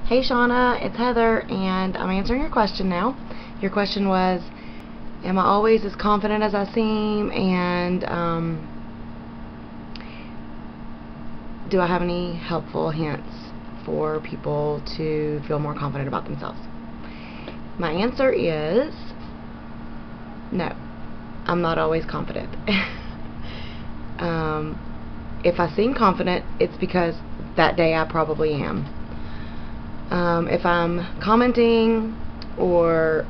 Hey Shauna, it's Heather, and I'm answering your question now. Your question was, am I always as confident as I seem, and do I have any helpful hints for people to feel more confident about themselves? My answer is no. I'm not always confident. If I seem confident, it's because that day I probably am. If I'm commenting or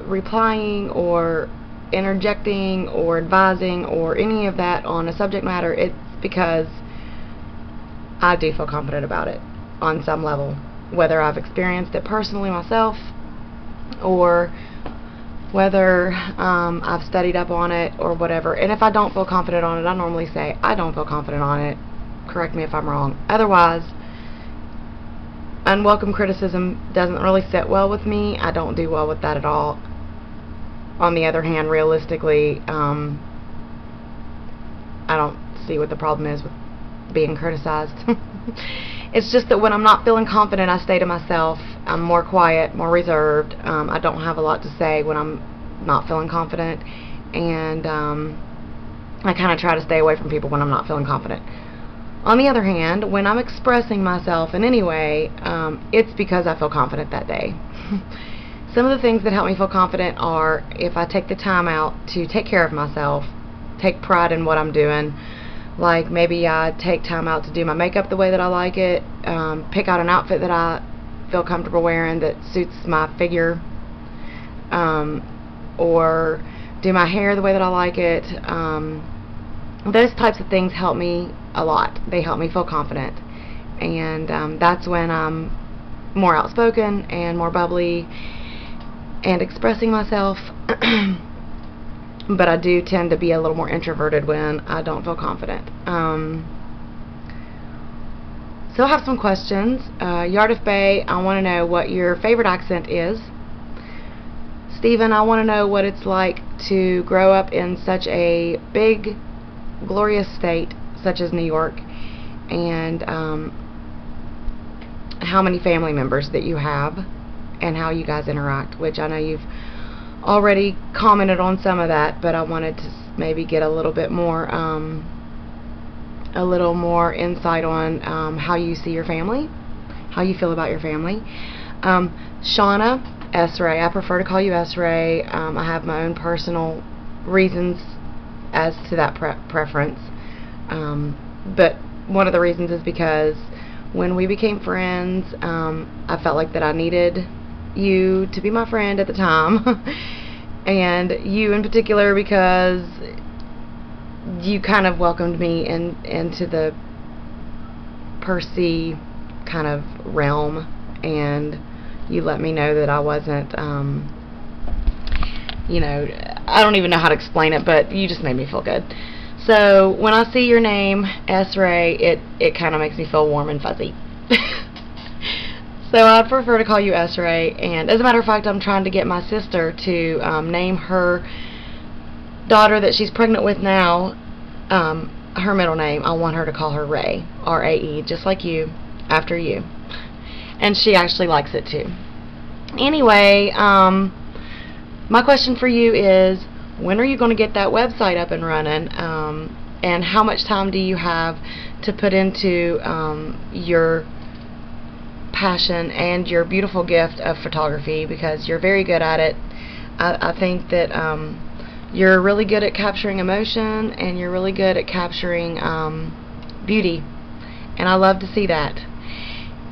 replying or interjecting or advising or any of that on a subject matter, it's because I do feel confident about it on some level, whether I've experienced it personally myself or whether I've studied up on it or whatever. And if I don't feel confident on it, I normally say I don't feel confident on it. Correct me if I'm wrong. Otherwise, unwelcome criticism doesn't really sit well with me. I don't do well with that at all. On the other hand, realistically, I don't see what the problem is with being criticized. It's just that when I'm not feeling confident, I stay to myself. I'm more quiet, more reserved. I don't have a lot to say when I'm not feeling confident, and I kind of try to stay away from people when I'm not feeling confident. On the other hand, when I'm expressing myself in any way, it's because I feel confident that day. Some of the things that help me feel confident are if I take the time out to take care of myself, take pride in what I'm doing. Like maybe I take time out to do my makeup the way that I like it, pick out an outfit that I feel comfortable wearing that suits my figure, or do my hair the way that I like it. Those types of things help me a lot. They help me feel confident, and that's when I'm more outspoken and more bubbly and expressing myself. But I do tend to be a little more introverted when I don't feel confident. So I have some questions. Yardif Bay, I want to know what your favorite accent is. Stephen, I want to know what it's like to grow up in such a big, glorious state such as New York, and how many family members that you have and how you guys interact, which I know you've already commented on some of that, but I wanted to maybe get a little bit more insight on how you see your family, how you feel about your family. Shauna, SRae, I prefer to call you SRae. I have my own personal reasons as to that preference, but one of the reasons is because when we became friends, I felt like that I needed you to be my friend at the time, and you in particular because you kind of welcomed me into the Percy kind of realm, and you let me know that I wasn't, you know, I don't even know how to explain it, but you just made me feel good. So when I see your name, SRae, it kind of makes me feel warm and fuzzy. So I prefer to call you SRae, and as a matter of fact, I'm trying to get my sister to name her daughter that she's pregnant with now, her middle name. I want her to call her Rae, R-A-E, just like you, after you. And she actually likes it too. Anyway, my question for you is, when are you going to get that website up and running, and how much time do you have to put into your passion and your beautiful gift of photography, because you're very good at it. I think that you're really good at capturing emotion, and you're really good at capturing beauty, and I love to see that.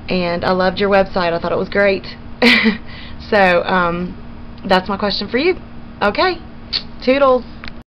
And I loved your website. I thought it was great. So that's my question for you. Okay, toodles.